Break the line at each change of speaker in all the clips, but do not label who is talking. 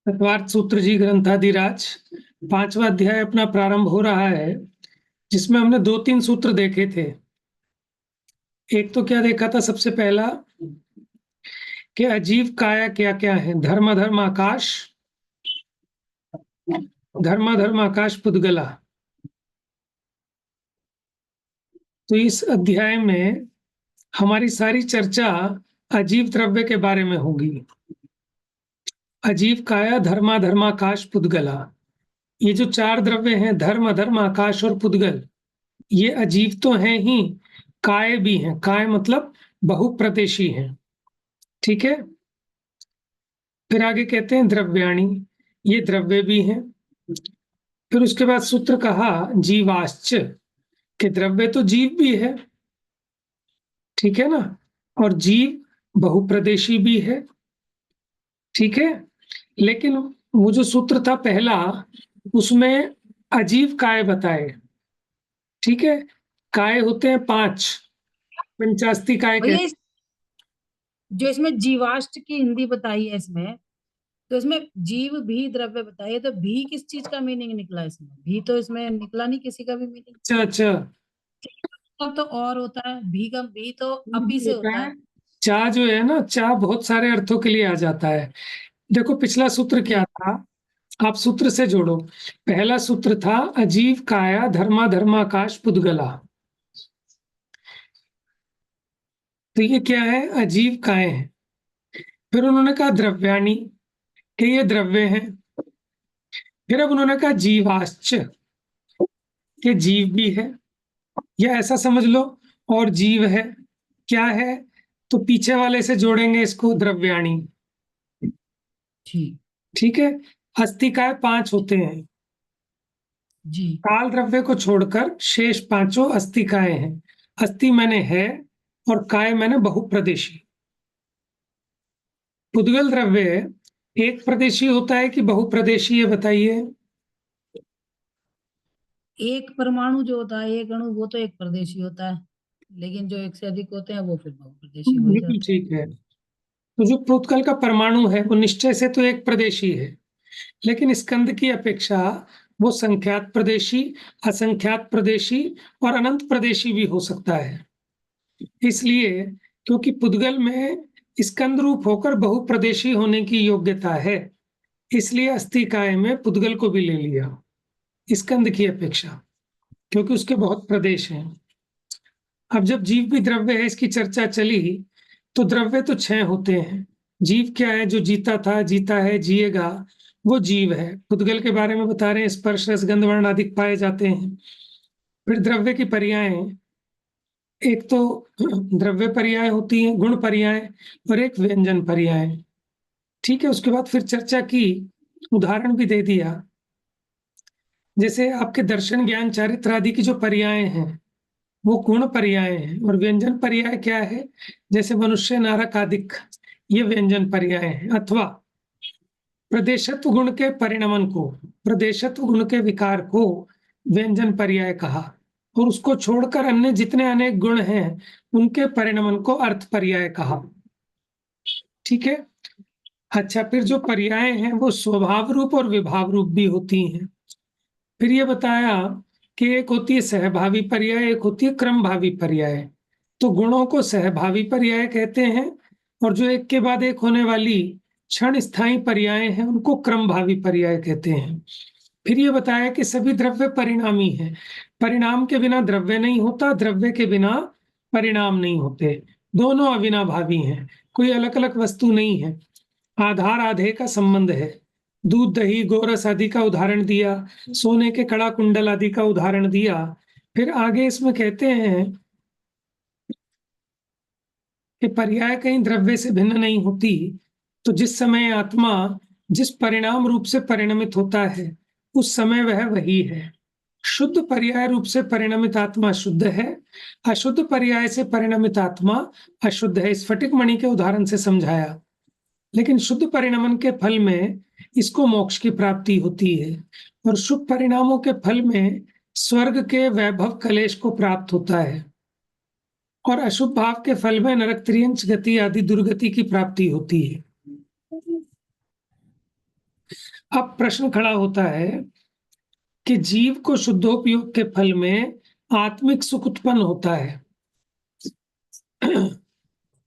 चतवार्थ सूत्र जी ग्रंथादिराज 5वां अध्याय अपना प्रारंभ हो रहा है, जिसमें हमने 2-3 सूत्र देखे थे। एक तो क्या देखा था सबसे पहला कि अजीव काया क्या क्या है। धर्म आकाश, धर्म आकाश पुद्गला। तो इस अध्याय में हमारी सारी चर्चा अजीव द्रव्य के बारे में होगी। अजीव काया, धर्म आकाश पुद्गला, ये जो 4 द्रव्य हैं, धर्म आकाश और पुद्गल, ये अजीव तो हैं ही, काय भी हैं। काय मतलब बहुप्रदेशी हैं। ठीक है। फिर आगे कहते हैं द्रव्याणी, ये द्रव्य भी हैं। फिर उसके बाद सूत्र कहा जीवाश्च, कि द्रव्य तो जीव भी है, ठीक है ना, और जीव बहुप्रदेशी भी है। ठीक है। लेकिन वो जो सूत्र था पहला, उसमें अजीव काय बताए। ठीक है। काय होते हैं 5, पंचास्ती काय
भैया
कहते
जो इसमें जीवाश्म की हिंदी बताई है इसमें, तो इसमें जीव भी द्रव्य बताइए, तो भी किस चीज का मीनिंग निकला इसमें? भी तो इसमें निकला नहीं किसी का भी मीनिंग।
हैं। अच्छा अच्छा।
तो और होता है, भी का भी तो अपी से
होता
होता
है।
है।
चा जो है ना, चा बहुत सारे अर्थों के लिए आ जाता है। देखो पिछला सूत्र क्या
जी
था, आप सूत्र से जोड़ो। पहला सूत्र था अजीव काया, धर्माकाश पुद्गला। तो ये क्या है, अजीव काय है। फिर उन्होंने कहा द्रव्याणी, कि ये द्रव्य हैं। फिर अब उन्होंने कहा जीवाश्च, कि जीव भी है, या ऐसा समझ लो और जीव है। क्या है, तो पीछे वाले से जोड़ेंगे इसको, द्रव्याणी।
ठीक।
ठीक है। अस्थिकाय 5 होते हैं।
जी
काल द्रव्य को छोड़कर शेष 5 अस्थिकाएं हैं। अस्थि मैंने है, और काय मैंने बहुप्रदेशी। पुद्गल द्रव्य एक प्रदेशी होता है कि बहुप्रदेशी, ये बताइए।
एक परमाणु जो होता है, एक अणु, वो तो एक प्रदेशी होता है, लेकिन जो एक से अधिक होते हैं वो फिर बहुप्रदेशी हो ही
बिल्कुल
जाते हैं।
ठीक है। तो जो पुद्गल का परमाणु है वो निश्चय से तो एक प्रदेशी है, लेकिन स्कंद की अपेक्षा वो संख्यात प्रदेशी, असंख्यात प्रदेशी और अनंत प्रदेशी भी हो सकता है। इसलिए क्योंकि पुद्गल में स्कंद रूप होकर बहुप्रदेशी होने की योग्यता है, इसलिए अस्थिकाय में पुद्गल को भी ले लिया स्कंद की अपेक्षा, क्योंकि उसके बहुत प्रदेश हैं। अब जब जीव भी द्रव्य है, इसकी चर्चा चली, तो द्रव्य तो 6 होते हैं। जीव क्या है, जो जीता था, जीता है, जिएगा, वो जीव है। पुद्गल के बारे में बता रहे हैं, स्पर्श रस गंध वर्ण आदि पाए जाते हैं। फिर द्रव्य की पर्याय, एक तो द्रव्य पर्याय होती है, गुण पर्याय, और एक व्यंजन पर्याय। ठीक है। उसके बाद फिर चर्चा की, उदाहरण भी दे दिया। जैसे आपके दर्शन ज्ञान चारित्र आदि की जो पर्याय हैं, वो गुण पर्याय हैं, और व्यंजन पर्याय क्या है, जैसे मनुष्य नारक आदिक, ये व्यंजन पर्याय हैं। अथवा प्रदेशत्व गुण के परिणमन को, प्रदेशत्व गुण के विकार को व्यंजन पर्याय कहा, और उसको छोड़कर अन्य जितने अनेक गुण हैं उनके परिणमन को अर्थ पर्याय कहा। ठीक है। अच्छा, फिर जो पर्याय हैं वो स्वभाव रूप और विभाव रूप भी होती हैं। फिर ये बताया कि एक होती है सहभावी पर्याय, एक होती है क्रमभावी पर्याय। तो गुणों को सहभावी पर्याय कहते हैं, और जो एक के बाद एक होने वाली क्षण स्थायी पर्याय हैं उनको क्रमभावी पर्याय कहते हैं। फिर ये बताया कि सभी द्रव्य परिणामी हैं। परिणाम के बिना द्रव्य नहीं होता, द्रव्य के बिना परिणाम नहीं होते। दोनों अविनाभावी हैं, कोई अलग अलग वस्तु नहीं है। आधार आधे का संबंध है। दूध दही गोरस आदि का उदाहरण दिया, सोने के कड़ा कुंडल आदि का उदाहरण दिया। फिर आगे इसमें कहते हैं कि पर्याय कहीं द्रव्य से भिन्न नहीं होती। तो जिस समय आत्मा जिस परिणाम रूप से परिणमित होता है, उस समय वह वही है। शुद्ध पर्याय रूप से परिणमित आत्मा शुद्ध है, अशुद्ध पर्याय से परिणमित आत्मा अशुद्ध है। स्फटिक मणि के उदाहरण से समझाया। लेकिन शुद्ध परिणमन के फल में इसको मोक्ष की प्राप्ति होती है, और शुभ परिणामों के फल में स्वर्ग के वैभव कलेश को प्राप्त होता है, और अशुभ भाव के फल में नरक त्रियंच गति आदि दुर्गति की प्राप्ति होती है। अब प्रश्न खड़ा होता है कि जीव को शुद्धोपयोग के फल में आत्मिक सुख उत्पन्न होता है।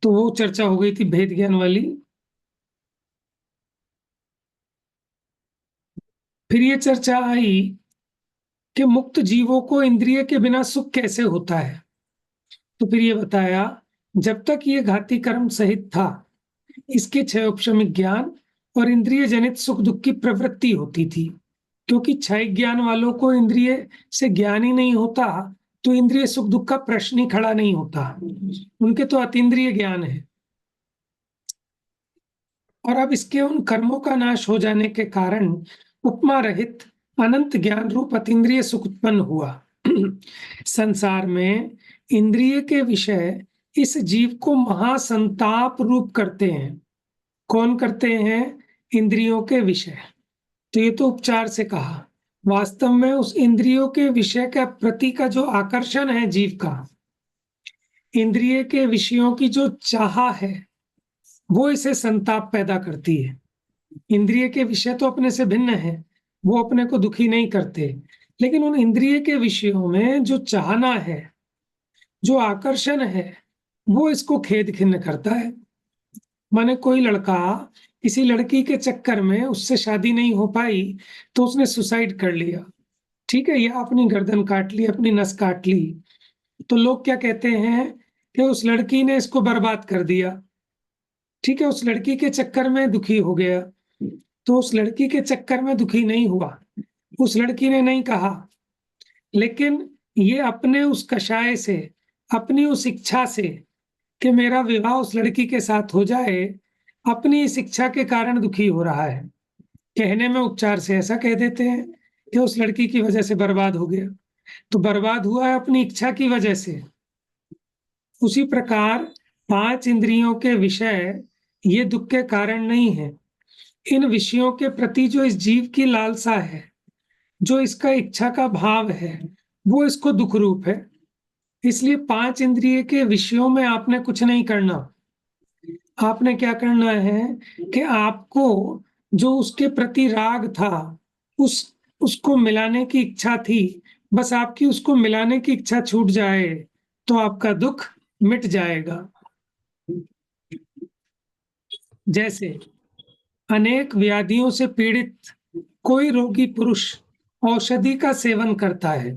तो वो चर्चा हो गई थी भेद ज्ञान वाली। फिर ये चर्चा आई कि मुक्त जीवों को इंद्रिय के बिना सुख कैसे होता है। तो फिर ये बताया, जब तक ये घाती कर्म सहित था, इसके क्षयोपशमिक ज्ञान और इंद्रिय जनित सुख दुख की प्रवृत्ति होती थी। क्योंकि क्षय ज्ञान वालों को इंद्रिय से ज्ञान ही नहीं होता, तो इंद्रिय सुख दुख का प्रश्न ही खड़ा नहीं होता। उनके तो अतीन्द्रिय ज्ञान है। और अब इसके उन कर्मों का नाश हो जाने के कारण उपमा रहित अनंत ज्ञान रूप अतीन्द्रिय सुख उत्पन्न हुआ। संसार में इंद्रिय के विषय इस जीव को महासंताप रूप करते हैं। कौन करते हैं? इंद्रियों के विषय। तो ये तो उपचार से कहा। वास्तव में उस इंद्रियों के विषय का प्रति का जो आकर्षण है जीव का, इंद्रिय के विषयों की जो चाह है, वो इसे संताप पैदा करती है। इंद्रिय के विषय तो अपने से भिन्न है, वो अपने को दुखी नहीं करते, लेकिन उन इंद्रिय के विषयों में जो चाहना है, जो आकर्षण है, वो इसको खेद खिन्न करता है। माने कोई लड़का किसी लड़की के चक्कर में उससे शादी नहीं हो पाई तो उसने सुसाइड कर लिया, ठीक है, या अपनी गर्दन काट ली, अपनी नस काट ली, तो लोग क्या कहते हैं कि उस लड़की ने इसको बर्बाद कर दिया। ठीक है, उस लड़की के चक्कर में दुखी हो गया। तो उस लड़की के चक्कर में दुखी नहीं हुआ, उस लड़की ने नहीं कहा, लेकिन ये अपने उस कषाय से, अपनी उस इच्छा से कि मेरा विवाह उस लड़की के साथ हो जाए, अपनी इस इच्छा के कारण दुखी हो रहा है। कहने में उपचार से ऐसा कह देते हैं कि उस लड़की की वजह से बर्बाद हो गया, तो बर्बाद हुआ है अपनी इच्छा की वजह से। उसी प्रकार 5 इंद्रियों के विषय ये दुख के कारण नहीं है। इन विषयों के प्रति जो इस जीव की लालसा है, जो इसका इच्छा का भाव है, वो इसको दुख रूप है। इसलिए 5 इंद्रिय के विषयों में आपने कुछ नहीं करना। आपने क्या करना है कि आपको जो उसके प्रति राग था, उसको मिलाने की इच्छा थी, बस आपकी उसको मिलाने की इच्छा छूट जाए तो आपका दुख मिट जाएगा। जैसे अनेक व्याधियों से पीड़ित कोई रोगी पुरुष औषधि का सेवन करता है,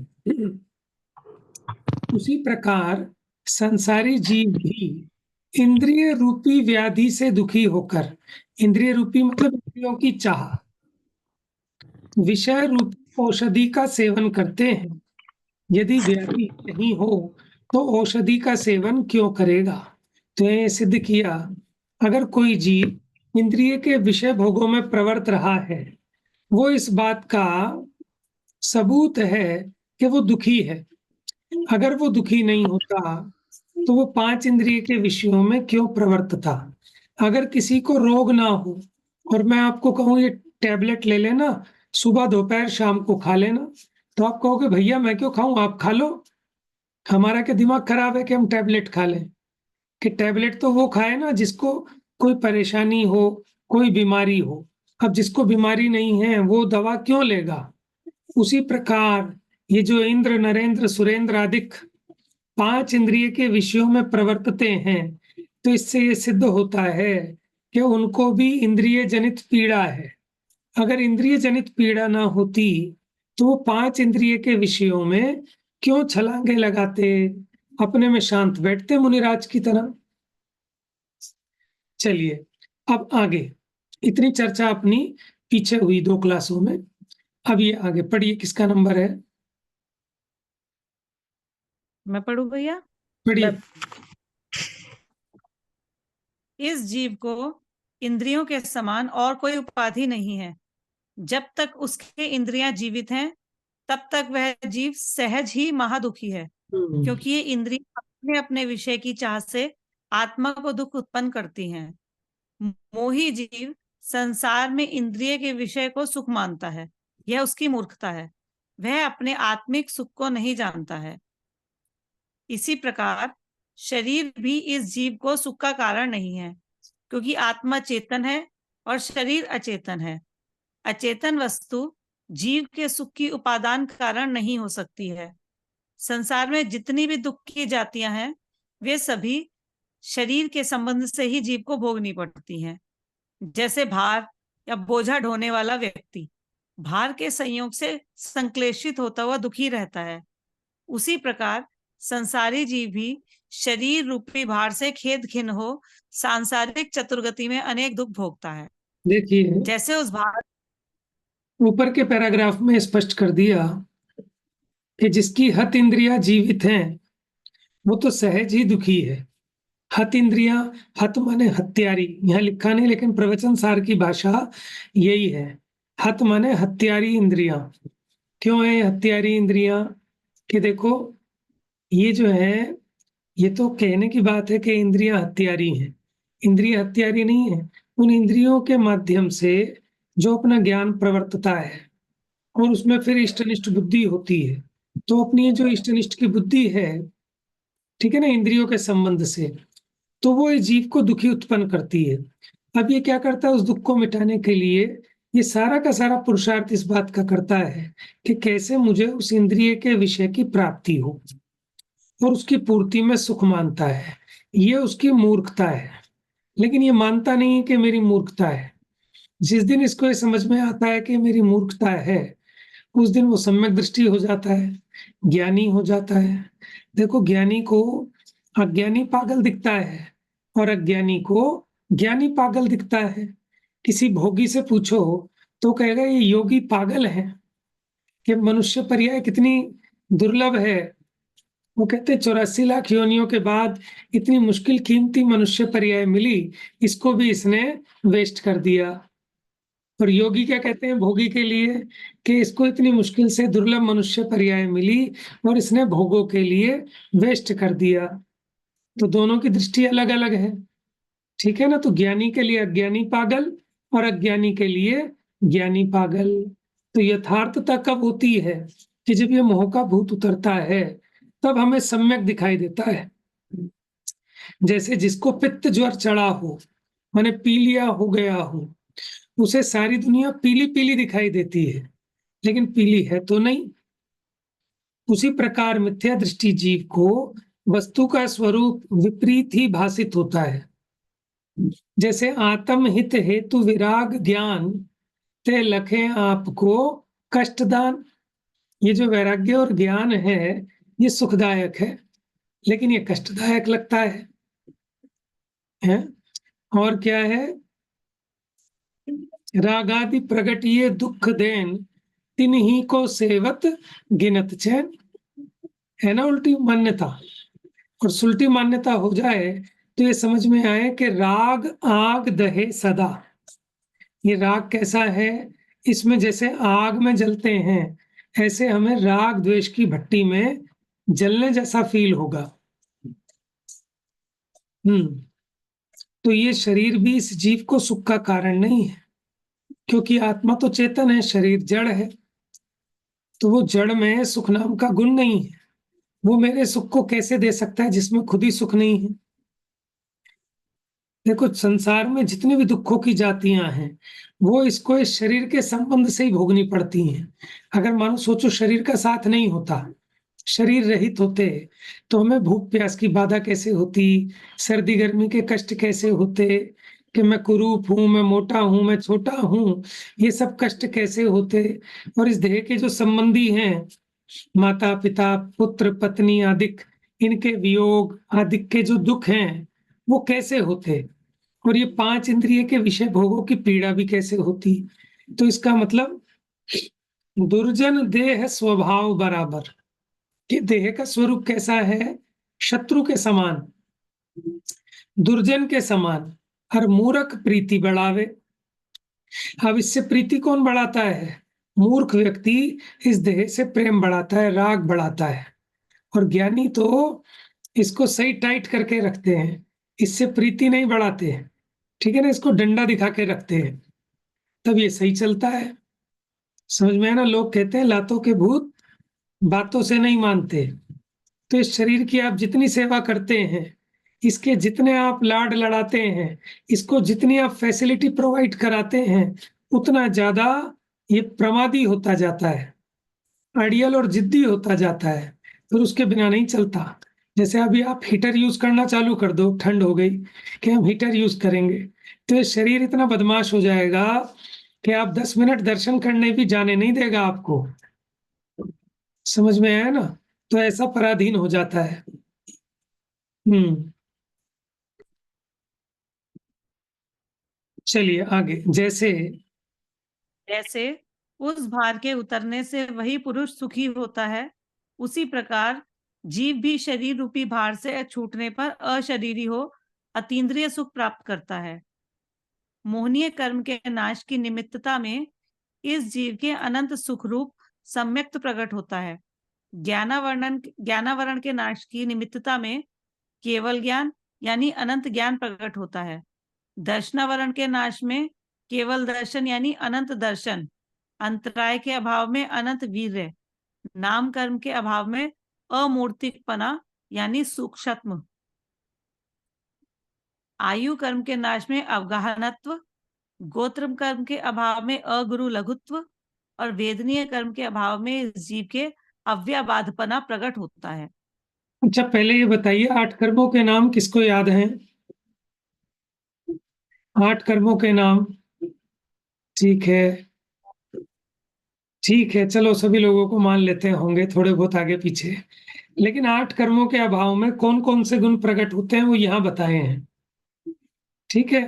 उसी प्रकार संसारी जीव भी इंद्रिय रूपी व्याधि से दुखी होकर, इंद्रिय रूपी मतलब इंद्रियों की चाह, विषय रूपी औषधि का सेवन करते हैं। यदि व्याधि नहीं हो तो औषधि का सेवन क्यों करेगा? तो ये सिद्ध किया, अगर कोई जीव इंद्रिय के विषय भोगों में प्रवृत्त रहा है, वो इस बात का सबूत है कि वो दुखी है। अगर वो दुखी नहीं होता तो वो 5 इंद्रिय के विषयों में क्यों प्रवृत्त था? अगर किसी को रोग ना हो और मैं आपको कहूं ये टैबलेट ले लेना, सुबह दोपहर शाम को खा लेना, तो आप कहोगे भैया मैं क्यों खाऊं, आप खा लो। हमारा क्या दिमाग खराब है कि हम टैबलेट खा लें? कि टैबलेट तो वो खाए ना जिसको कोई परेशानी हो, कोई बीमारी हो। अब जिसको बीमारी नहीं है वो दवा क्यों लेगा? उसी प्रकार ये जो इंद्र नरेंद्र सुरेंद्र आदिक 5 इंद्रिय के विषयों में प्रवर्तते हैं, तो इससे ये सिद्ध होता है कि उनको भी इंद्रिय जनित पीड़ा है। अगर इंद्रिय जनित पीड़ा ना होती तो वो 5 इंद्रिय के विषयों में क्यों छलांगे लगाते, अपने में शांत बैठते मुनिराज की तरह। चलिए अब आगे, इतनी चर्चा अपनी पीछे हुई 2 क्लासों में। अब ये आगे पढ़िए, किसका नंबर है?
मैं पढ़ू भैया?
पढ़िए।
इस जीव को इंद्रियों के समान और कोई उपाधि नहीं है। जब तक उसके इंद्रियां जीवित हैं, तब तक वह जीव सहज ही महादुखी है, क्योंकि ये इंद्रियां अपने अपने विषय की चाह से आत्मा को दुख उत्पन्न करती हैं। मोही जीव संसार में इंद्रिय के विषय को सुख मानता है, यह उसकी मूर्खता है। वह अपने आत्मिक सुख को नहीं जानता है। इसी प्रकार शरीर भी इस जीव को सुख का कारण नहीं है, क्योंकि आत्मा चेतन है और शरीर अचेतन है। अचेतन वस्तु जीव के सुख की उपादान कारण नहीं हो सकती है। संसार में जितनी भी दुख की जातियां हैं, वे सभी शरीर के संबंध से ही जीव को भोगनी पड़ती हैं। जैसे भार या बोझा ढोने वाला व्यक्ति भार के संयोग से संक्लेशित होता हुआ दुखी रहता है, उसी प्रकार संसारी जीव भी शरीर रूपी भार से खेद खिन्न हो सांसारिक चतुर्गति में अनेक दुख भोगता है।
देखिए,
जैसे उस भार
ऊपर के पैराग्राफ में स्पष्ट कर दिया कि जिसकी हत इंद्रियां जीवित हैं वो तो सहज ही दुखी है। हत इंद्रियां, हत माने हत्यारी, यहाँ लिखा नहीं लेकिन प्रवचन सार की भाषा यही है। हत माने हत्यारी इंद्रियां। क्यों है हत्यारी इंद्रियां? कि देखो, ये जो है, ये तो कहने की बात है कि इंद्रियां हत्यारी हैं। इंद्रियां हत्यारी नहीं है। उन इंद्रियों के माध्यम से जो अपना ज्ञान प्रवर्तता है और उसमें फिर इष्टनिष्ट बुद्धि होती है, तो अपनी ये जो इष्टनिष्ट की बुद्धि है, ठीक है ना, इंद्रियों के संबंध से, तो वो इस जीव को दुखी उत्पन्न करती है। अब ये क्या करता है, उस दुख को मिटाने के लिए ये सारा का सारा पुरुषार्थ इस बात का करता है कि कैसे मुझे उस इंद्रिय के विषय की प्राप्ति हो, और उसकी पूर्ति में सुख मानता है। ये उसकी मूर्खता है, लेकिन ये मानता नहीं है कि मेरी मूर्खता है। जिस दिन इसको ये समझ में आता है कि मेरी मूर्खता है, उस दिन वो सम्यक दृष्टि हो जाता है, ज्ञानी हो जाता है। देखो, ज्ञानी को अज्ञानी पागल दिखता है और अज्ञानी को ज्ञानी पागल दिखता है। किसी भोगी से पूछो तो कहेगा ये योगी पागल है, कि मनुष्य पर्याय कितनी दुर्लभ है। वो कहते 84 लाख योनियों के बाद इतनी मुश्किल कीमती मनुष्य पर्याय मिली, इसको भी इसने वेस्ट कर दिया। और योगी क्या कहते हैं भोगी के लिए, कि इसको इतनी मुश्किल से दुर्लभ मनुष्य पर्याय मिली और इसने भोगों के लिए वेस्ट कर दिया। तो दोनों की दृष्टि अलग अलग है, ठीक है ना। तो ज्ञानी के लिए अज्ञानी पागल और अज्ञानी के लिए ज्ञानी पागल। तो यथार्थता कब होती है कि जब ये मोह का भूत उतरता है, तब हमें सम्यक दिखाई देता है। जैसे जिसको पित्त ज्वर चढ़ा हो, माने पीलिया हो गया हो, उसे सारी दुनिया पीली पीली दिखाई देती है, लेकिन पीली है तो नहीं। उसी प्रकार मिथ्या दृष्टि जीव को वस्तु का स्वरूप विपरीत ही भासित होता है। जैसे आत्म हित हेतु विराग ज्ञान ते लखे आपको कष्टदान। ये जो वैराग्य और ज्ञान है, ये सुखदायक है, लेकिन ये कष्टदायक लगता है? और क्या है? रागादि प्रगट ये दुख देन, तिन्ही को सेवत गिनत चैन। है ना उल्टी मान्यता। और सुलटी मान्यता हो जाए तो ये समझ में आए कि राग आग दहे सदा। ये राग कैसा है? इसमें जैसे आग में जलते हैं, ऐसे हमें राग द्वेष की भट्टी में जलने जैसा फील होगा। तो ये शरीर भी इस जीव को सुख का कारण नहीं है, क्योंकि आत्मा तो चेतन है, शरीर जड़ है। तो वो जड़ में सुख नाम का गुण नहीं है। वो मेरे सुख को कैसे दे सकता है जिसमें खुद ही सुख नहीं है? देखो, संसार में जितने भी दुखों की जातियां हैं, वो इसको इस शरीर के संबंध से ही भोगनी पड़ती हैं। अगर मानो सोचो शरीर का साथ नहीं होता, शरीर रहित होते, तो हमें भूख प्यास की बाधा कैसे होती, सर्दी गर्मी के कष्ट कैसे होते, कि मैं कुरूप हूं, मैं मोटा हूं, मैं छोटा हूं, ये सब कष्ट कैसे होते। और इस देह के जो संबंधी हैं, माता पिता पुत्र पत्नी आदि, इनके वियोग आदि के जो दुख हैं, वो कैसे होते। और ये 5 इंद्रिय के विषय भोगों की पीड़ा भी कैसे होती। तो इसका मतलब दुर्जन देह स्वभाव बराबर, कि देह का स्वरूप कैसा है? शत्रु के समान, दुर्जन के समान। हर मूर्ख प्रीति बढ़ावे। अब इससे प्रीति कौन बढ़ाता है? मूर्ख व्यक्ति इस देह से प्रेम बढ़ाता है, राग बढ़ाता है। और ज्ञानी तो इसको सही टाइट करके रखते हैं, इससे प्रीति नहीं बढ़ाते हैं, ठीक है ना, इसको डंडा दिखा के रखते हैं, तब ये सही चलता है। समझ में है ना? लोग कहते हैं लातों के भूत बातों से नहीं मानते। तो इस शरीर की आप जितनी सेवा करते हैं, इसके जितने आप लाड लड़ाते हैं, इसको जितनी आप फैसिलिटी प्रोवाइड कराते हैं, उतना ज्यादा ये प्रमादी होता जाता है, अड़ियल और जिद्दी होता जाता है, फिर उसके बिना नहीं चलता। जैसे अभी आप हीटर यूज करना चालू कर दो, ठंड हो गई कि हम हीटर यूज करेंगे, तो ये शरीर इतना बदमाश हो जाएगा कि आप 10 मिनट दर्शन करने भी जाने नहीं देगा आपको। समझ में आया ना? तो ऐसा पराधीन हो जाता है। चलिए आगे। जैसे
जैसे उस भार के उतरने से वही पुरुष सुखी होता है, उसी प्रकार जीव भी शरीर रूपी भार से छूटने पर अशरीरी हो अतीन्द्रिय सुख प्राप्त करता है। मोहनीय कर्म के नाश की निमित्तता में इस जीव के अनंत सुख रूप सम्यक्त प्रकट होता है। ज्ञानावरण के नाश की निमित्तता में केवल ज्ञान यानी अनंत ज्ञान प्रकट होता है। दर्शनावरण के नाश में केवल दर्शन यानी अनंत दर्शन, अंतराय के अभाव में अनंत वीर्य, नाम कर्म के अभाव में अमूर्तिकपना यानी सूक्ष्मत्व, आयु कर्म के नाश में अवगाहनत्व, गोत्र कर्म के अभाव में अगुरु लघुत्व और वेदनीय कर्म के अभाव में इस जीव के अव्यबाधपना प्रकट होता है।
अच्छा, पहले ये बताइए 8 कर्मों के नाम किसको याद हैं? 8 कर्मों के नाम। ठीक है, ठीक है, चलो सभी लोगों को मान लेते होंगे, थोड़े बहुत आगे पीछे। लेकिन 8 कर्मों के अभाव में कौन कौन से गुण प्रकट होते हैं वो यहाँ बताए हैं। ठीक है,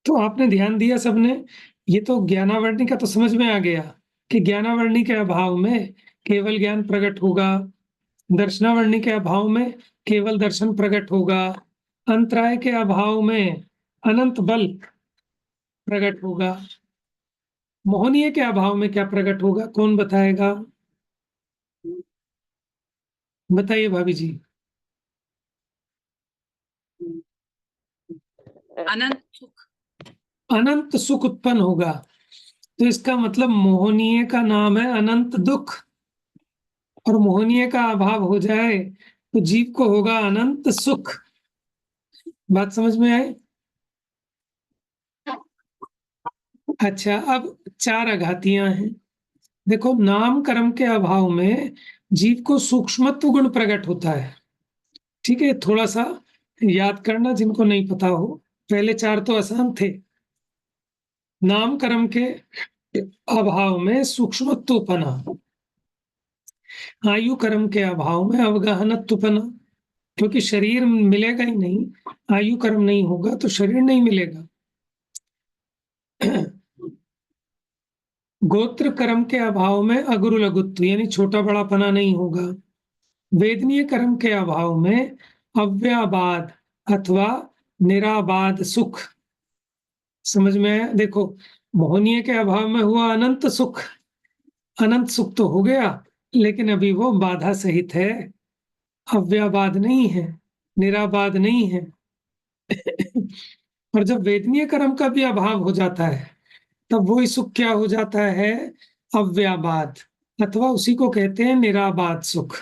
तो आपने ध्यान दिया सबने? ये तो ज्ञानावरणी का तो समझ में आ गया कि ज्ञानावरणी के अभाव में केवल ज्ञान प्रकट होगा, दर्शनावरणी के अभाव में केवल दर्शन प्रकट होगा, अंतराय के अभाव में अनंत बल प्रकट होगा, मोहनीय के अभाव में क्या प्रकट होगा, कौन बताएगा? बताइए भाभी जी।
अनंत सुख।
अनंत सुख उत्पन्न होगा। तो इसका मतलब मोहनीय का नाम है अनंत दुख, और मोहनीय का अभाव हो जाए तो जीव को होगा अनंत सुख। बात समझ में आई? अच्छा, अब 4 आघातियां हैं। देखो, नाम कर्म के अभाव में जीव को सूक्ष्मत्व गुण प्रकट होता है। ठीक है, थोड़ा सा याद करना जिनको नहीं पता हो, पहले 4 तो आसान थे। नाम कर्म के अभाव में सूक्ष्मत्वपना, आयु कर्म के अभाव में अवगाहनत्वपना, क्योंकि शरीर मिलेगा ही नहीं, आयु कर्म नहीं होगा तो शरीर नहीं मिलेगा। गोत्र कर्म के अभाव में अगुरु लघुत्व यानी छोटा बड़ापना नहीं होगा। वेदनीय कर्म के अभाव में अव्याबाद अथवा निराबाद सुख। समझ में आया? देखो, मोहनीय के अभाव में हुआ अनंत सुख, अनंत सुख तो हो गया, लेकिन अभी वो बाधा सहित है, अव्याबाद नहीं है, निराबाद नहीं है। और जब वेदनीय कर्म का भी अभाव हो जाता है तब वही सुख क्या हो जाता है? अव्याबाद, अथवा उसी को कहते हैं निराबाद सुख,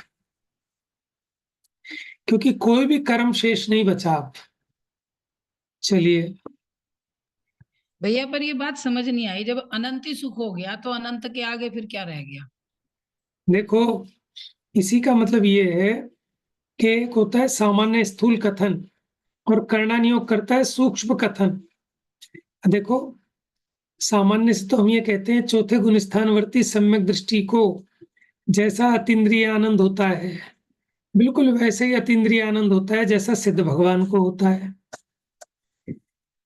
क्योंकि कोई भी कर्म शेष नहीं बचा अब। चलिए,
भैया पर ये बात समझ नहीं आई, जब अनंत ही सुख हो गया तो अनंत के आगे फिर क्या रह गया?
देखो, इसी का मतलब ये है कि एक होता है सामान्य स्थूल कथन और कर्णानियोग करता है सूक्ष्म कथन। देखो, सामान्य से तो हम ये कहते हैं चौथे गुण स्थानवर्ती सम्यक दृष्टि को जैसा अतीन्द्रिय आनंद होता है, बिल्कुल वैसे ही अतीन्द्रिय आनंद होता है जैसा सिद्ध भगवान को होता है।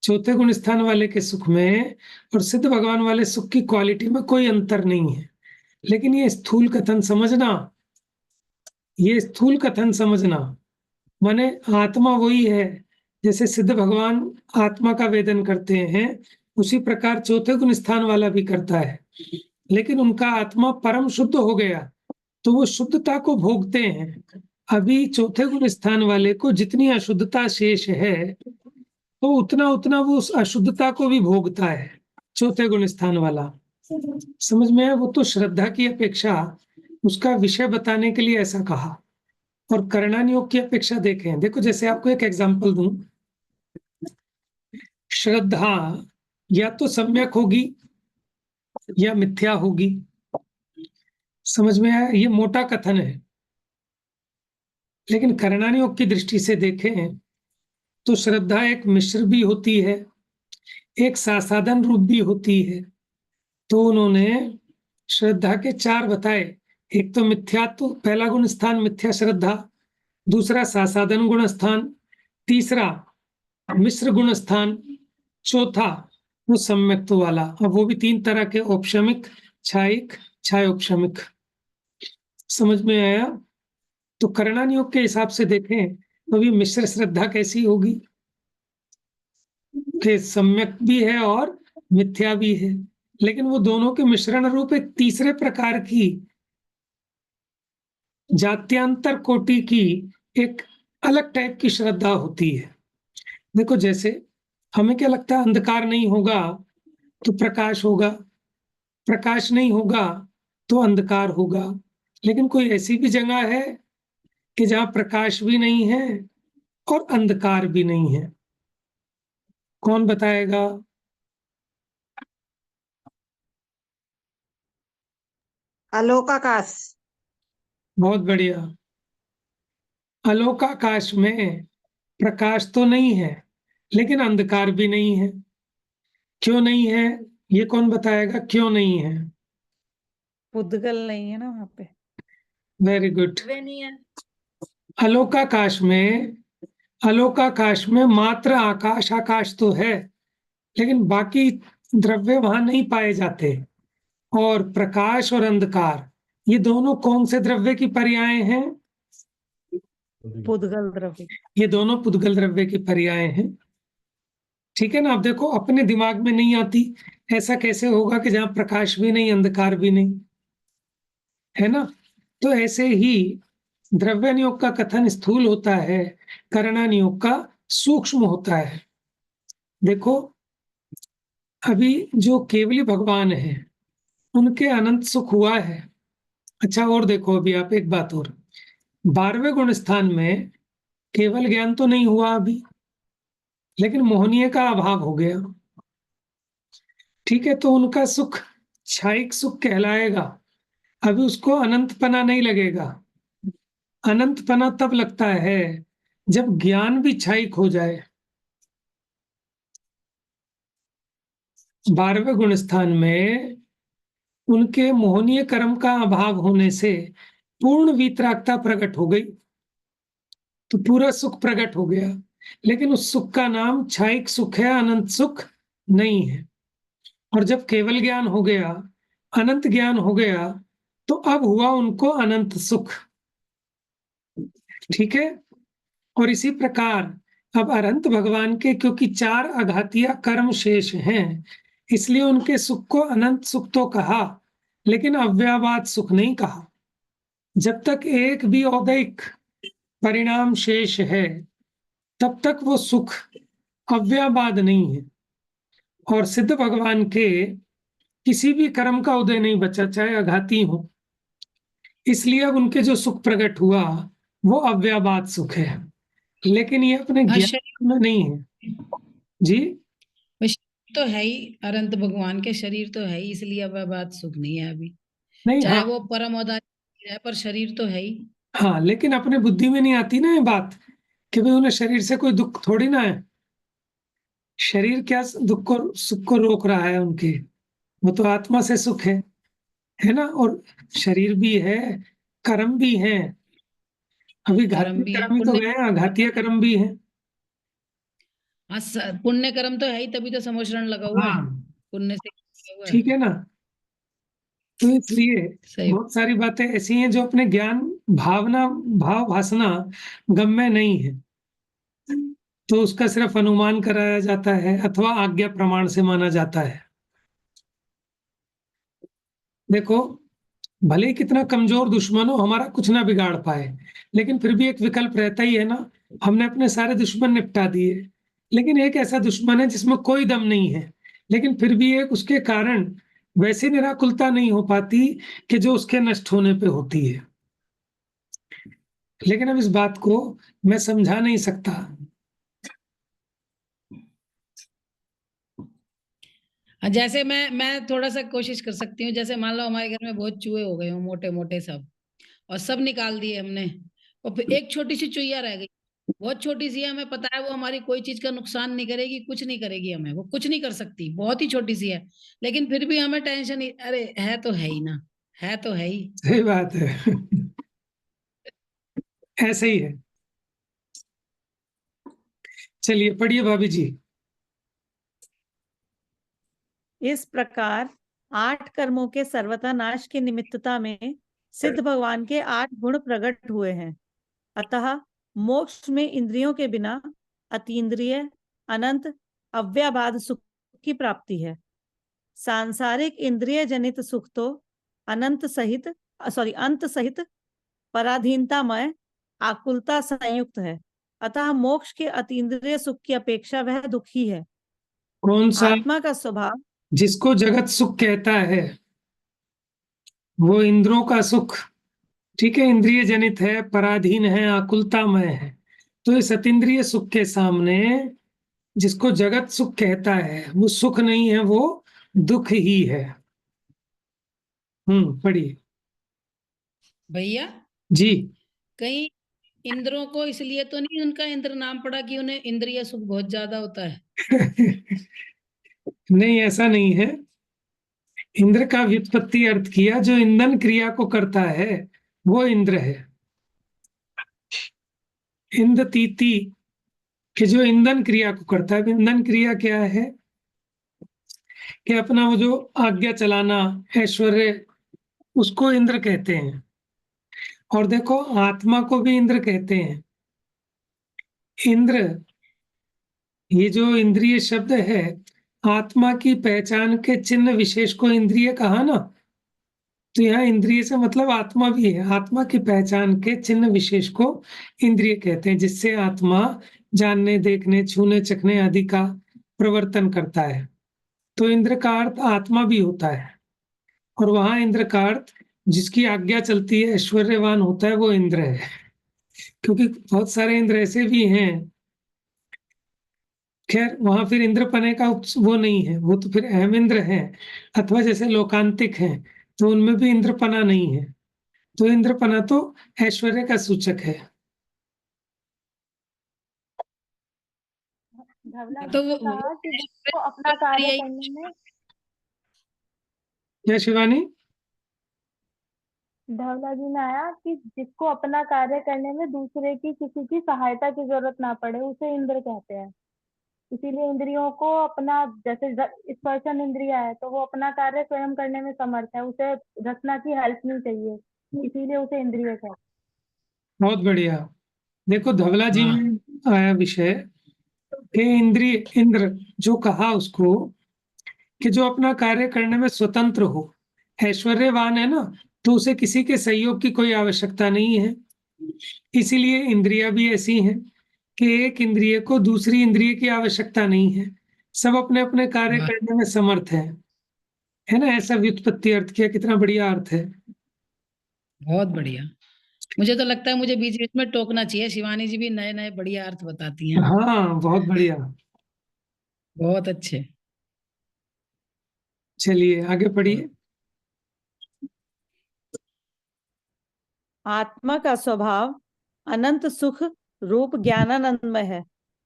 चौथे गुण स्थान वाले के सुख में और सिद्ध भगवान वाले सुख की क्वालिटी में कोई अंतर नहीं है। लेकिन ये स्थूल कथन समझना, ये स्थूल कथन समझना, माने आत्मा वही है, जैसे सिद्ध भगवान आत्मा का वेदन करते हैं उसी प्रकार चौथे गुण स्थान वाला भी करता है। लेकिन उनका आत्मा परम शुद्ध हो गया तो वो शुद्धता को भोगते हैं। अभी चौथे गुण स्थान वाले को जितनी अशुद्धता शेष है तो उतना उतना वो उस अशुद्धता को भी भोगता है, चौथे गुण स्थान वाला। समझ में आया? वो तो श्रद्धा की अपेक्षा उसका विषय बताने के लिए ऐसा कहा। और कर्णानियोग की अपेक्षा देखें, देखो जैसे आपको एक एग्जांपल दूं, श्रद्धा या तो सम्यक होगी या मिथ्या होगी। समझ में आया? ये मोटा कथन है, लेकिन करणानी योग की दृष्टि से देखें तो श्रद्धा एक मिश्र भी होती है, एक सासाधन रूप भी होती है। तो उन्होंने श्रद्धा के 4 बताए। एक तो मिथ्यात्व, पहला गुण स्थान मिथ्या श्रद्धा, दूसरा सासाधन गुण स्थान, तीसरा मिश्र गुण स्थान, चौथा वो सम्यक्त्व वाला। अब वो भी 3 तरह के, औपशमिक, छायिक, छायोपशमिक। समझ में आया? तो करणानी योग के हिसाब से देखें तो भी मिश्र श्रद्धा कैसी होगी कि सम्यक भी है और मिथ्या भी है, लेकिन वो दोनों के मिश्रण रूप एक तीसरे प्रकार की जात्यांतर कोटि की एक अलग टाइप की श्रद्धा होती है। देखो, जैसे हमें क्या लगता है, अंधकार नहीं होगा तो प्रकाश होगा, प्रकाश नहीं होगा तो अंधकार होगा। लेकिन कोई ऐसी भी जगह है कि जहां प्रकाश भी नहीं है और अंधकार भी नहीं है? कौन बताएगा?
आलोकाकाश।
बहुत बढ़िया। आलोकाकाश में प्रकाश तो नहीं है, लेकिन अंधकार भी नहीं है। क्यों नहीं है? ये कौन बताएगा क्यों नहीं है?
पुद्गल नहीं है ना वहां पे।
Very good.
वे नहीं है।
अलोकाकाश में मात्र आकाश, आकाश तो है, लेकिन बाकी द्रव्य वहां नहीं पाए जाते। और प्रकाश और अंधकार, ये दोनों कौन से द्रव्य की पर्याय हैं?
पुद्गल द्रव्य।
ये दोनों पुद्गल द्रव्य की पर्याय हैं। ठीक है ना? अब देखो, अपने दिमाग में नहीं आती, ऐसा कैसे होगा कि जहां प्रकाश भी नहीं अंधकार भी नहीं, है ना? तो ऐसे ही द्रव्य नियोग का कथन स्थूल होता है, करणा नियोग का सूक्ष्म होता है। देखो, अभी जो केवली भगवान है उनके अनंत सुख हुआ है। अच्छा, और देखो, अभी आप एक बात और, 12वें गुण स्थान में केवल ज्ञान तो नहीं हुआ अभी, लेकिन मोहनीय का अभाव हो गया। ठीक है, तो उनका सुख क्षायिक सुख कहलाएगा। अभी उसको अनंतपना नहीं लगेगा। अनंतपना तब लगता है जब ज्ञान भी क्षायिक हो जाए। 12वें गुण स्थान में उनके मोहनीय कर्म का अभाव होने से पूर्ण वीतरागता प्रकट हो गई, तो पूरा सुख प्रकट हो गया। लेकिन उस सुख का नाम क्षायिक सुख है, अनंत सुख नहीं है। और जब केवल ज्ञान हो गया, अनंत ज्ञान हो गया, तो अब हुआ उनको अनंत सुख। ठीक है? और इसी प्रकार अब अनंत भगवान के क्योंकि 4 अघातीय कर्म शेष हैं, इसलिए उनके सुख को अनंत सुख तो कहा, लेकिन अव्याबाद सुख नहीं कहा। जब तक एक भी औदैक परिणाम शेष है, तब तक वो सुख अव्याबाद नहीं है। और सिद्ध भगवान के किसी भी कर्म का उदय नहीं बचा, चाहे अघाती हो, इसलिए अब उनके जो सुख प्रकट हुआ वो अव्याबाद सुख है, लेकिन ये अपने
हाँ,
ज्ञान में नहीं है। जी,
शरीर तो है ही, अनंत भगवान के शरीर तो है ही, इसलिए अब बात सुख नहीं है अभी।
नहीं,
चाहे
हाँ,
वो परम औदार्य है, पर शरीर तो है ही।
हाँ, लेकिन अपने बुद्धि में नहीं आती ना ये बात कि भाई उन्हें शरीर से कोई दुख थोड़ी ना है। शरीर क्या दुख को, सुख को रोक रहा है उनके? वो तो आत्मा से सुख है ना? और शरीर भी है, कर्म भी है। अभी
कर्म
घातीय
भी है,
कर्म ही तो गए हैं, घातीय कर्म भी है।
हाँ, पुण्य कर्म तो है ही, तभी तो समोचरण लगा हुआ है।
हाँ,
पुण्य से लगा हुआ है।
ठीक है ना? तो इसलिए
सही।
बहुत सारी बातें ऐसी हैं जो अपने ज्ञान, भावना, भाव भासना गम में नहीं है, तो उसका सिर्फ अनुमान कराया जाता है अथवा आज्ञा प्रमाण से माना जाता है। देखो, भले ही कितना कमजोर दुश्मन हो, हमारा कुछ ना बिगाड़ पाए, लेकिन फिर भी एक विकल्प रहता ही है ना। हमने अपने सारे दुश्मन निपटा दिए, लेकिन एक ऐसा दुश्मन है जिसमें कोई दम नहीं है, लेकिन फिर भी एक उसके कारण वैसी निराकुलता नहीं हो पाती कि जो उसके नष्ट होने पे होती है। लेकिन अब इस बात को मैं समझा नहीं सकता।
जैसे मैं थोड़ा सा कोशिश कर सकती हूँ, जैसे मान लो हमारे घर में बहुत चूहे हो गए हो, मोटे मोटे सब, और सब निकाल दिए हमने, और फिर एक छोटी सी चुईया रह गई, बहुत छोटी सी है, हमें पता है वो हमारी कोई चीज का नुकसान नहीं करेगी, कुछ नहीं करेगी, हमें वो कुछ नहीं कर सकती, बहुत ही छोटी सी है, लेकिन फिर भी हमें टेंशन ही, अरे है तो है ही ना, है तो है ही।
सही बात है। ऐसे ही है। चलिए पढ़िए भाभी जी।
इस प्रकार 8 कर्मों के सर्वथा नाश की निमित्तता में सिद्ध भगवान के 8 गुण प्रकट हुए हैं। अतः मोक्ष में इंद्रियों के बिना अतीन्द्रिय अनंत अव्याबाद सुख की प्राप्ति है। सांसारिक इंद्रिय जनित सुख तो अंत सहित पराधीनतामय आकुलता संयुक्त है। अतः मोक्ष के अतीन्द्रिय सुख की अपेक्षा वह दुखी है।
कौन सा?
आत्मा का स्वभाव
जिसको जगत सुख कहता है वो इंद्रियों का सुख, ठीक है, इंद्रिय जनित है, पराधीन है, आकुलतामय है। तो इस अतीन्द्रिय सुख के सामने जिसको जगत सुख कहता है वो सुख नहीं है, वो दुख ही है। पढ़िए
भैया
जी।
कहीं इंद्रों को इसलिए तो नहीं उनका इंद्र नाम पड़ा कि उन्हें इंद्रिय सुख बहुत ज्यादा होता है?
नहीं, ऐसा नहीं है। इंद्र का व्युत्पत्ति अर्थ किया, जो ईंधन क्रिया को करता है वो इंद्र है। इंद्र तीती कि जो ईंधन क्रिया को करता है। ईंधन क्रिया क्या है कि अपना वो जो आज्ञा चलाना, ऐश्वर्य, उसको इंद्र कहते हैं। और देखो आत्मा को भी इंद्र कहते हैं। इंद्र, ये जो इंद्रिय शब्द है, आत्मा की पहचान के चिन्ह विशेष को इंद्रिय कहा ना, तो यहाँ इंद्रिय से मतलब आत्मा भी है। आत्मा की पहचान के चिन्ह विशेष को इंद्रिय कहते हैं, जिससे आत्मा जानने, देखने, छूने, चखने आदि का प्रवर्तन करता है। तो इंद्र का अर्थ आत्मा भी होता है, और वहां इंद्र का अर्थ जिसकी आज्ञा चलती है, ऐश्वर्यवान होता है, वो इंद्र है। क्योंकि बहुत सारे इंद्र ऐसे भी हैं, खैर वहां फिर इंद्रपने का वो नहीं है, वो तो फिर अहम इंद्र है, अथवा जैसे लोकांतिक हैं तो उनमें भी इंद्रपना नहीं है। तो इंद्रपना तो ऐश्वर्य का सूचक है।
धवला जी
तो
ने
वो
कहा कि जिसको अपना कार्य करने में
क्या शिवानी?
धवला जी में आया कि जिसको अपना कार्य करने में दूसरे की किसी की सहायता की जरूरत ना पड़े, उसे इंद्र कहते हैं। इसीलिए इंद्रियों को अपना, जैसे स्पर्शन इंद्रिया है तो वो अपना कार्य स्वयं करने में समर्थ है, उसे रचना की हेल्प नहीं चाहिए, इसीलिए उसे इंद्रिय कहते हैं।
बहुत बढ़िया। देखो धवला जी
हाँ।
में आया विषय कि इंद्रिय, इंद्र जो कहा उसको कि जो अपना कार्य करने में स्वतंत्र हो, ऐश्वर्यवान है ना, तो उसे किसी के सहयोग की कोई आवश्यकता नहीं है। इसीलिए इंद्रियां भी ऐसी हैं कि एक इंद्रिय को दूसरी इंद्रिय की आवश्यकता नहीं है, सब अपने अपने कार्य
वाह,
करने में समर्थ है ना। ऐसा व्युत्पत्ति अर्थ किया, कितना बढ़िया अर्थ है।
बहुत बढ़िया। मुझे तो लगता है मुझे बीच बीच में टोकना चाहिए, शिवानी जी भी नए नए बढ़िया अर्थ बताती हैं।
हाँ बहुत बढ़िया।
बहुत अच्छे।
चलिए आगे पढ़िए।
आत्मा का स्वभाव अनंत सुख रूप ज्ञानानंदमय है,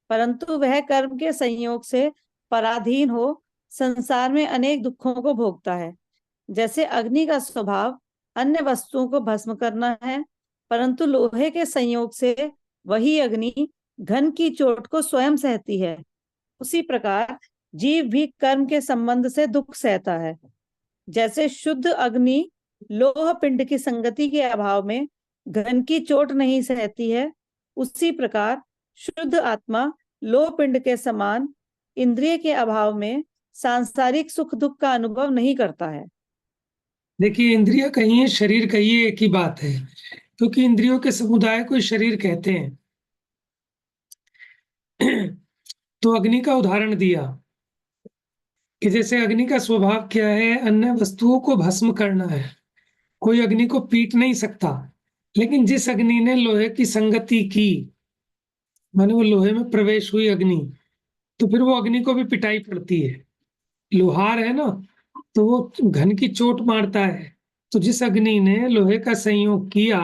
परंतु वह कर्म के संयोग से पराधीन हो संसार में अनेक दुखों को भोगता है। जैसे अग्नि का स्वभाव अन्य वस्तुओं को भस्म करना है, परंतु लोहे के संयोग से वही अग्नि घन की चोट को स्वयं सहती है, उसी प्रकार जीव भी कर्म के संबंध से दुख सहता है। जैसे शुद्ध अग्नि लोह पिंड की संगति के अभाव में घन की चोट नहीं सहती है, उसी प्रकार शुद्ध आत्मा लोह पिंड के समान इंद्रिय के अभाव में सांसारिक सुख दुख का अनुभव नहीं करता है।
देखिए इंद्रिय कहिए, शरीर कहिए, एक ही बात है, क्योंकि इंद्रियों के समुदाय को शरीर कहते हैं। तो अग्नि का उदाहरण दिया कि जैसे अग्नि का स्वभाव क्या है, अन्य वस्तुओं को भस्म करना है। कोई अग्नि को पीट नहीं सकता, लेकिन जिस अग्नि ने लोहे की संगति की, माने वो लोहे में प्रवेश हुई अग्नि, तो फिर वो अग्नि को भी पिटाई पड़ती है। लोहार है ना, तो वो घन की चोट मारता है, तो जिस अग्नि ने लोहे का संयोग किया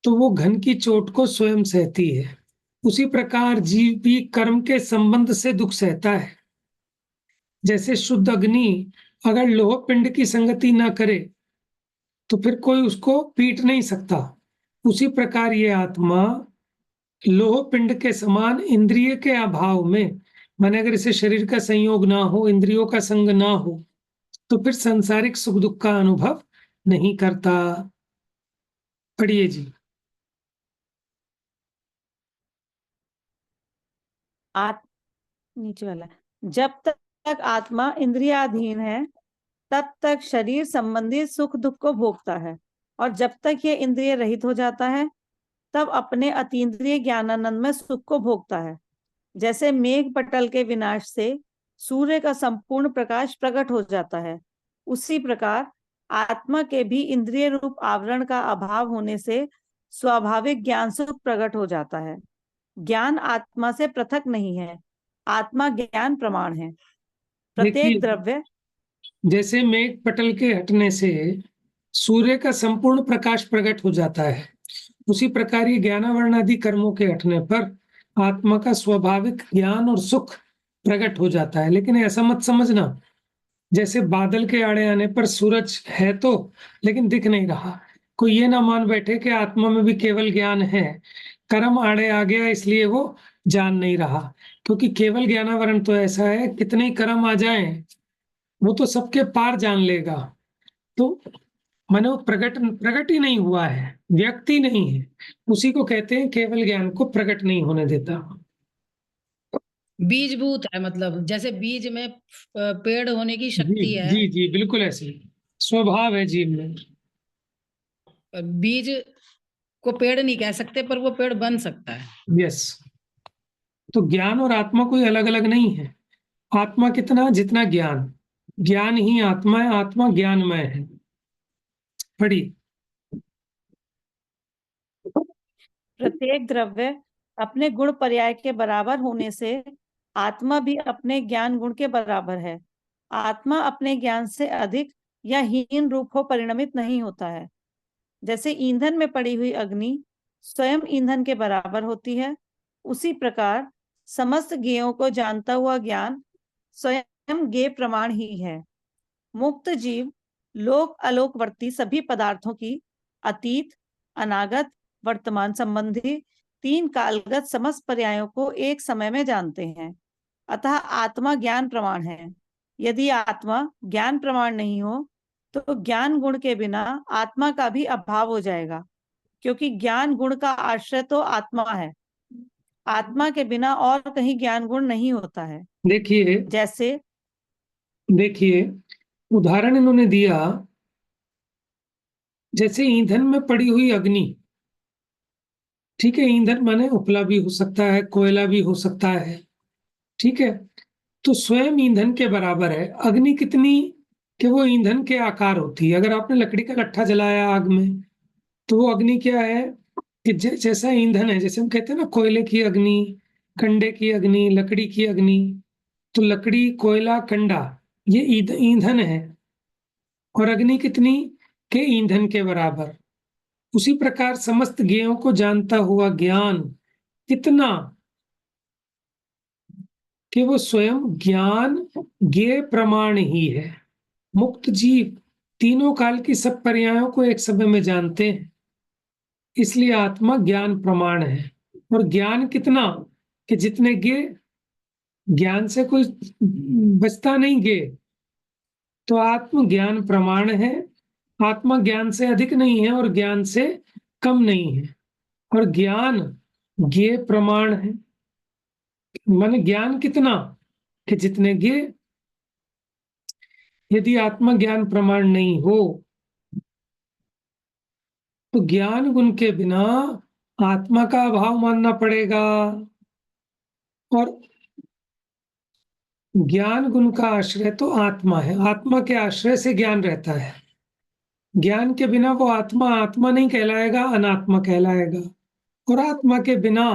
तो वो घन की चोट को स्वयं सहती है। उसी प्रकार जीव भी कर्म के संबंध से दुख सहता है। जैसे शुद्ध अग्नि अगर लोह पिंड की संगति न करे तो फिर कोई उसको पीट नहीं सकता। उसी प्रकार ये आत्मा लोह पिंड के समान इंद्रिय के अभाव में, माने अगर इसे शरीर का संयोग ना हो, इंद्रियों का संग ना हो, तो फिर सांसारिक सुख दुख का अनुभव नहीं करता। पढ़िए जी।
नीचे वाला, जब तक आत्मा इंद्रियाधीन है तब तक शरीर संबंधी सुख दुख को भोगता है, और जब तक ये इंद्रिय रहित हो जाता है तब अपने अतीन्द्रिय ज्ञानानंद में सुख को भोगता है। जैसे मेघ पटल के विनाश से सूर्य का संपूर्ण प्रकाश प्रकट हो जाता है, उसी प्रकार आत्मा के भी इंद्रिय रूप आवरण का अभाव होने से स्वाभाविक ज्ञान सुख प्रकट हो जाता है। ज्ञान आत्मा से पृथक नहीं है, आत्मा ज्ञान प्रमाण है। प्रत्येक
देखिए,
द्रव्य,
जैसे मेघ पटल के हटने से सूर्य का संपूर्ण प्रकाश प्रकट हो जाता है, उसी प्रकार ये ज्ञानावरण आदि कर्मों के हटने पर आत्मा का स्वाभाविक ज्ञान और सुख प्रकट हो जाता है। लेकिन ऐसा मत समझना जैसे बादल के आड़े आने पर सूरज है तो, लेकिन दिख नहीं रहा। कोई ये ना मान बैठे कि आत्मा में भी केवल ज्ञान है, कर्म आड़े आ गया इसलिए वो जान नहीं रहा। क्योंकि केवल ज्ञानावरण तो ऐसा है, कितने ही कर्म आ जाएं वो तो सबके पार जान लेगा। तो माने वो प्रकट ही नहीं हुआ है, व्यक्ति नहीं है, उसी को कहते हैं केवल ज्ञान को प्रकट नहीं होने देता।
बीजभूत है, मतलब जैसे बीज में पेड़ होने की
जी
शक्ति है।
जी जी, बिल्कुल ऐसे ही स्वभाव है जीव में।
और बीज को पेड़ नहीं कह सकते, पर वो पेड़ बन सकता है।
यस। तो ज्ञान और आत्मा कोई अलग अलग नहीं है। आत्मा कितना, जितना ज्ञान, ज्ञान ही आत्मा है, आत्मा ज्ञानमय है। पढ़ी।
प्रत्येक द्रव्य अपने गुण पर्याय के बराबर होने से आत्मा भी अपने ज्ञान गुण के बराबर है। आत्मा अपने ज्ञान से अधिक या हीन रूप हो परिणमित नहीं होता है। जैसे ईंधन में पड़ी हुई अग्नि स्वयं ईंधन के बराबर होती है, उसी प्रकार समस्त ज्ञेयों को जानता हुआ ज्ञान स्वयं ज्ञेय प्रमाण ही है। मुक्त जीव लोक अलोकवर्ती सभी पदार्थों की अतीत, अनागत, वर्तमान संबंधी तीन कालगत समस्त पर्यायों को एक समय में जानते हैं। अतः आत्मा ज्ञान प्रमाण है। यदि आत्मा ज्ञान प्रमाण नहीं हो तो ज्ञान गुण के बिना आत्मा का भी अभाव हो जाएगा, क्योंकि ज्ञान गुण का आश्रय तो आत्मा है। आत्मा के बिना और कहीं ज्ञान गुण नहीं होता है।
देखिए
जैसे
देखिए, उदाहरण इन्होंने दिया, जैसे ईंधन में पड़ी हुई अग्नि। ठीक है, ईंधन माने उपला भी हो सकता है, कोयला भी हो सकता है। ठीक है, तो स्वयं ईंधन के बराबर है। अग्नि कितनी कि वो ईंधन के आकार होती है। अगर आपने लकड़ी का लट्ठा जलाया आग में, तो वो अग्नि क्या है कि जैसा ईंधन है, जैसे हम कहते हैं ना कोयले की अग्नि, कंडे की अग्नि, लकड़ी की अग्नि। तो लकड़ी, कोयला, कंडा ये ईंधन है, और अग्नि कितनी के ईंधन के बराबर। उसी प्रकार समस्त ज्ञेयों को जानता हुआ ज्ञान कितना कि वो स्वयं ज्ञान ज्ञेय प्रमाण ही है। मुक्त जीव तीनों काल की सब पर्यायों को एक समय में जानते हैं, इसलिए आत्मा ज्ञान प्रमाण है। और ज्ञान कितना कि जितने ज्ञेय, ज्ञान से कोई बचता नहीं ज्ञेय, तो आत्म ज्ञान प्रमाण है। आत्मा ज्ञान से अधिक नहीं है और ज्ञान से कम नहीं है, और ज्ञान ज्ञेय प्रमाण है। माने ज्ञान कितना कि जितने ज्ञेय। यदि आत्मा ज्ञान प्रमाण नहीं हो तो ज्ञान गुण के बिना आत्मा का अभाव मानना पड़ेगा, और ज्ञान गुण का आश्रय तो आत्मा है। आत्मा के आश्रय से ज्ञान रहता है। ज्ञान के बिना वो आत्मा आत्मा नहीं कहलाएगा, अनात्मा कहलाएगा। और आत्मा के बिना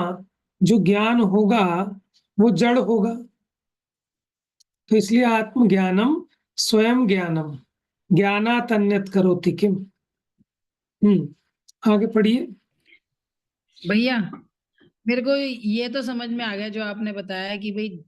जो ज्ञान होगा वो जड़ होगा। तो इसलिए आत्मज्ञानम स्वयं ज्ञानम, ज्ञानात् अन्यत् करोति किम। आगे पढ़िए।
भैया मेरे को ये तो समझ में आ गया जो आपने बताया कि भाई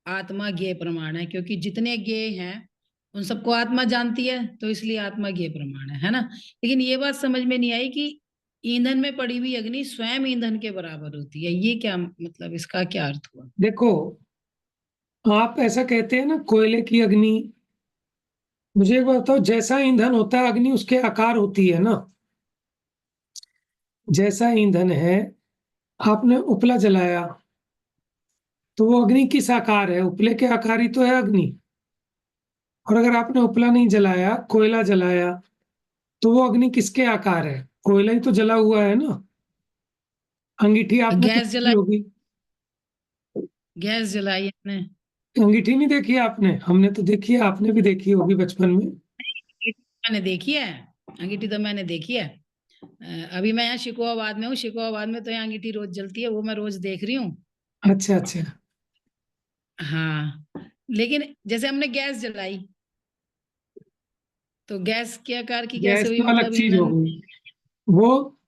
आत्मा ज्ञेय प्रमाण है, क्योंकि जितने ज्ञेय हैं उन सबको आत्मा जानती है, तो इसलिए आत्मा ज्ञेय प्रमाण है ना। लेकिन ये बात समझ में नहीं आई कि ईंधन में पड़ी हुई अग्नि स्वयं ईंधन के बराबर होती है, ये क्या मतलब, इसका क्या अर्थ हुआ?
देखो, आप ऐसा कहते हैं ना कोयले की अग्नि, मुझे एक बात बताओ, जैसा ईंधन होता है अग्नि उसके आकार होती है ना। जैसा ईंधन है, आपने उपला जलाया तो वो अग्नि किस आकार है? उपले के आकार ही तो है अग्नि। और अगर आपने उपला नहीं जलाया, कोयला जलाया, तो वो अग्नि किसके आकार है? कोयला ही तो जला हुआ है ना। अंगीठी आपने तो
गैस
देखी
जलाई,
होगी।
गैस जलाई आपने?
अंगीठी नहीं देखी आपने? हमने तो देखी है, आपने भी देखी होगी बचपन में।
मैंने देखी है, अंगीठी तो मैंने देखी है। अभी मैं यहाँ शिकोहाबाद में हूँ, शिकोहाबाद में तो यहाँ अंगीठी रोज जलती है, वो मैं रोज देख रही हूँ।
अच्छा अच्छा।
हाँ, लेकिन जैसे हमने गैस जलाई तो गैस के आकार की कैसे
गैस
हुई,
तो अलग
मतलब
चीज हो
ईंधन?
गई। वो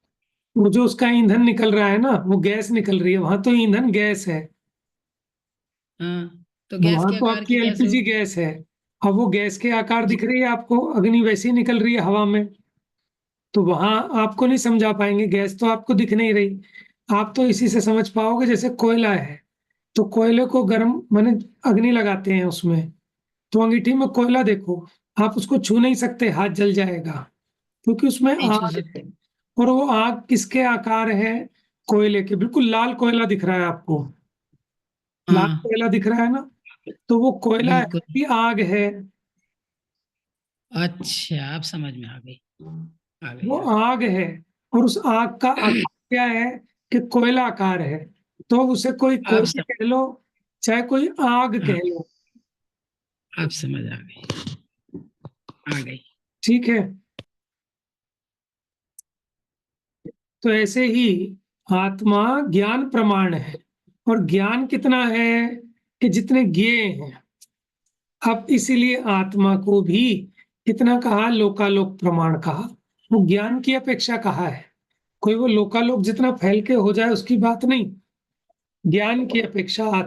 वो जो उसका ईंधन निकल रहा है ना, वो गैस निकल रही है, वहां तो ईंधन गैस है।
हाँ, तो गैस
वहां
के
तो
आकार
आपकी
की कैसे
एलपीजी
हुई?
गैस है। अब वो गैस के आकार दिख रही है आपको, अग्नि वैसी निकल रही है हवा में। तो वहां आपको नहीं समझा पाएंगे, गैस तो आपको दिख नहीं रही। आप तो इसी से समझ पाओगे, जैसे कोयला है तो कोयले को गर्म माने अग्नि लगाते हैं उसमें, तो अंगीठी में कोयला देखो, आप उसको छू नहीं सकते, हाथ जल जाएगा, क्योंकि उसमें
नहीं छू
आग
सकते।
है। और वो आग किसके आकार है? कोयले के। बिल्कुल लाल कोयला दिख रहा है आपको, लाल
हाँ,
कोयला दिख रहा है ना, तो वो कोयला है
बिल्कुल।
कि आग है?
अच्छा, आप समझ में आ गई, आ गई,
वो
आ गई।
आग है। और उस आग का आकार क्या है? कि कोयला आकार है। तो उसे कोई
आप
कोयला
सब,
कह लो, चाहे कोई आग
हाँ,
कह लो।
आप समझ आ गई, आ गई।
ठीक है। तो ऐसे ही आत्मा ज्ञान प्रमाण है। और ज्ञान कितना है? कि जितने ज्ञेय हैं। अब इसीलिए आत्मा को भी कितना कहा? लोकालोक प्रमाण कहा। वो ज्ञान की अपेक्षा कहा है। कोई वो लोकालोक जितना फैल के हो जाए उसकी बात नहीं, ज्ञान की अपेक्षा आत्मा